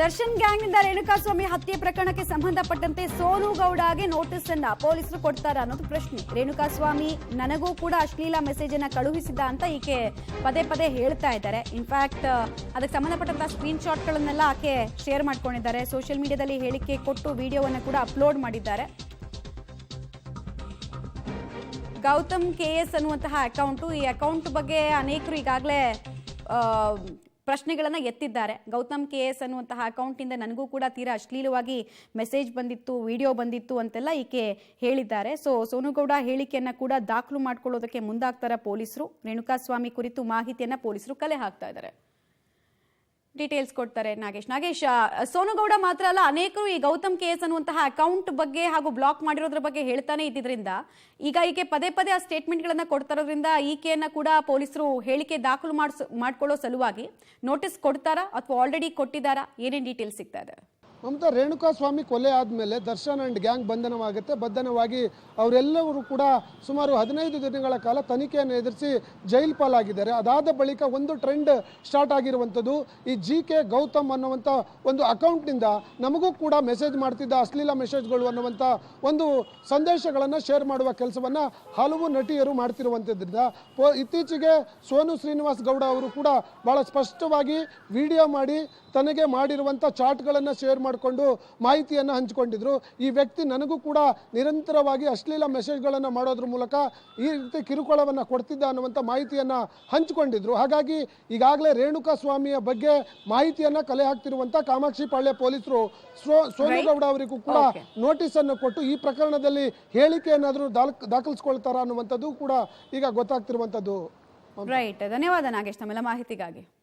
ದರ್ಶನ್ ಗ್ಯಾಂಗ್ನಿಂದ ರೇಣುಕಾಸ್ವಾಮಿ ಹತ್ಯೆ ಪ್ರಕರಣಕ್ಕೆ ಸಂಬಂಧಪಟ್ಟಂತೆ ಸೋನು ಗೌಡಗೆ ನೋಟಿಸ್ ಅನ್ನ ಪೊಲೀಸರು ಕೊಡ್ತಾರ ಅನ್ನೋದು ಪ್ರಶ್ನೆ. ರೇಣುಕಾಸ್ವಾಮಿ ನನಗೂ ಕೂಡ ಅಶ್ಲೀಲ ಮೆಸೇಜ್ ಅನ್ನ ಕಳುಹಿಸಿದ ಅಂತ ಈಕೆ ಪದೇ ಪದೇ ಹೇಳ್ತಾ ಇದ್ದಾರೆ. ಇನ್ಫ್ಯಾಕ್ಟ್ ಅದಕ್ಕೆ ಸಂಬಂಧಪಟ್ಟಂತ ಸ್ಕ್ರೀನ್ ಶಾಟ್ ಗಳನ್ನೆಲ್ಲ ಆಕೆ ಶೇರ್ ಮಾಡ್ಕೊಂಡಿದ್ದಾರೆ. ಸೋಷಿಯಲ್ ಮೀಡಿಯಾದಲ್ಲಿ ಹೇಳಿಕೆ ಕೊಟ್ಟು ವಿಡಿಯೋವನ್ನು ಕೂಡ ಅಪ್ಲೋಡ್ ಮಾಡಿದ್ದಾರೆ. ಗೌತಮ್ ಕೆಎಸ್ ಅನ್ನುವಂತಹ ಅಕೌಂಟು, ಈ ಅಕೌಂಟ್ ಬಗ್ಗೆ ಅನೇಕರು ಈಗಾಗಲೇ ಪ್ರಶ್ನೆಗಳನ್ನು ಎತ್ತಿದ್ದಾರೆ. ಗೌತಮ್ ಕೆಎಸ್ ಅನ್ನುವಂತಹ ಅಕೌಂಟಿಂದ ನನಗೂ ಕೂಡ ತೀರಾ ಅಶ್ಲೀಲವಾಗಿ ಮೆಸೇಜ್ ಬಂದಿತ್ತು, ವಿಡಿಯೋ ಬಂದಿತ್ತು ಅಂತೆಲ್ಲ ಈಕೆ ಹೇಳಿದ್ದಾರೆ. ಸೋನುಗೌಡ ಹೇಳಿಕೆಯನ್ನ ಕೂಡ ದಾಖಲು ಮಾಡ್ಕೊಳ್ಳೋದಕ್ಕೆ ಮುಂದಾಗ್ತಾರೆ ಪೊಲೀಸರು. ರೇಣುಕಾಸ್ವಾಮಿ ಕುರಿತು ಮಾಹಿತಿಯನ್ನ ಪೊಲೀಸರು ಕಲೆ ಹಾಕ್ತಾ ಇದ್ದಾರೆ. ಡೀಟೇಲ್ಸ್ ಕೊಡ್ತಾರೆ ನಾಗೇಶ್. ಸೋನುಗೌಡ ಮಾತ್ರ ಅಲ್ಲ, ಅನೇಕರು ಈ ಗೌತಮ್ ಕೆಎಸ್ ಅನ್ನುವಂತಹ ಅಕೌಂಟ್ ಬಗ್ಗೆ ಹಾಗೂ ಬ್ಲಾಕ್ ಮಾಡಿರೋದ್ರ ಬಗ್ಗೆ ಹೇಳ್ತಾನೆ ಇದ್ದಿದ್ರಿಂದ ಈಗ ಈಕೆ ಪದೇ ಪದೇ ಆ ಸ್ಟೇಟ್ಮೆಂಟ್ ಗಳನ್ನ ಕೊಡ್ತಾ ಇರೋದ್ರಿಂದ ಈಕೆಯನ್ನ ಕೂಡ ಪೊಲೀಸರು ಹೇಳಿಕೆ ದಾಖಲು ಮಾಡ್ಕೊಳ್ಳೋ ಸಲುವಾಗಿ ನೋಟಿಸ್ ಕೊಡ್ತಾರಾ ಅಥವಾ ಆಲ್ರೆಡಿ ಕೊಟ್ಟಿದ್ದಾರಾ, ಏನೇನು ಡೀಟೇಲ್ಸ್ ಸಿಗ್ತಾ ಇದೆ? ಮಮತಾ, ರೇಣುಕಾಸ್ವಾಮಿ ಕೊಲೆ ಆದಮೇಲೆ ದರ್ಶನ್ ಅಂಡ್ ಗ್ಯಾಂಗ್ ಬಂಧನವಾಗುತ್ತೆ. ಬಂಧನವಾಗಿ ಅವರೆಲ್ಲರೂ ಕೂಡ ಸುಮಾರು 15 ದಿನಗಳ ಕಾಲ ತನಿಖೆಯನ್ನು ಎದುರಿಸಿ ಜೈಲು ಪಾಲಾಗಿದ್ದಾರೆ. ಅದಾದ ಬಳಿಕ ಒಂದು ಟ್ರೆಂಡ್ ಸ್ಟಾರ್ಟ್ ಆಗಿರುವಂಥದ್ದು, ಈ GK ಗೌತಮ್ ಅನ್ನುವಂಥ ಒಂದು ಅಕೌಂಟ್ನಿಂದ ನಮಗೂ ಕೂಡ ಮೆಸೇಜ್ ಮಾಡ್ತಿದ್ದ ಅಶ್ಲೀಲ ಮೆಸೇಜ್ಗಳು ಅನ್ನುವಂಥ ಒಂದು ಸಂದೇಶಗಳನ್ನು ಶೇರ್ ಮಾಡುವ ಕೆಲಸವನ್ನು ಹಲವು ನಟಿಯರು ಮಾಡ್ತಿರುವಂಥದ್ರಿಂದ ಇತ್ತೀಚೆಗೆ ಸೋನು ಶ್ರೀನಿವಾಸ್ ಗೌಡ ಅವರು ಕೂಡ ಭಾಳ ಸ್ಪಷ್ಟವಾಗಿ ವಿಡಿಯೋ ಮಾಡಿ ತನಗೆ ಮಾಡಿರುವಂಥ ಚಾಟ್ಗಳನ್ನು ಶೇರ್ ಮಾಡಿಕೊಂಡು ಮಾಹಿತಿಯನ್ನು ಹಂಚಿಕೊಂಡಿದ್ರು. ಈ ವ್ಯಕ್ತಿ ನನಗೂ ಕೂಡ ನಿರಂತರವಾಗಿ ಅಶ್ಲೀಲ ಮೆಸೇಜ್ಗಳನ್ನು ಮಾಡೋದ್ರ ಮೂಲಕ ಈ ರೀತಿ ಕಿರುಕುಳವನ್ನು ಕೊಡ್ತಿದ್ದ ಅನ್ನುವಂಥ ಮಾಹಿತಿಯನ್ನು ಹಂಚಿಕೊಂಡಿದ್ರು. ಹಾಗಾಗಿ ಈಗಾಗಲೇ ರೇಣುಕಾಸ್ವಾಮಿಯ ಬಗ್ಗೆ ಮಾಹಿತಿಯನ್ನು ಕಲೆ ಹಾಕ್ತಿರುವಂಥ ಕಾಮಾಕ್ಷಿ ಪಾಳ್ಯ ಪೊಲೀಸರು ಸೋನುಗೌಡ ಅವರಿಗೂ ಕೂಡ ನೋಟಿಸ್ ಅನ್ನು ಕೊಟ್ಟು ಈ ಪ್ರಕರಣದಲ್ಲಿ ಹೇಳಿಕೆಯನ್ನಾದರೂ ದಾಖಲಿಸ್ಕೊಳ್ತಾರ ಅನ್ನುವಂಥದ್ದು ಕೂಡ ಈಗ ಗೊತ್ತಾಗ್ತಿರುವಂಥದ್ದು. ರೈಟ್, ಧನ್ಯವಾದ ನಾಗೇಶ್ ತಮ್ಮೆಲ್ಲ ಮಾಹಿತಿಗಾಗಿ.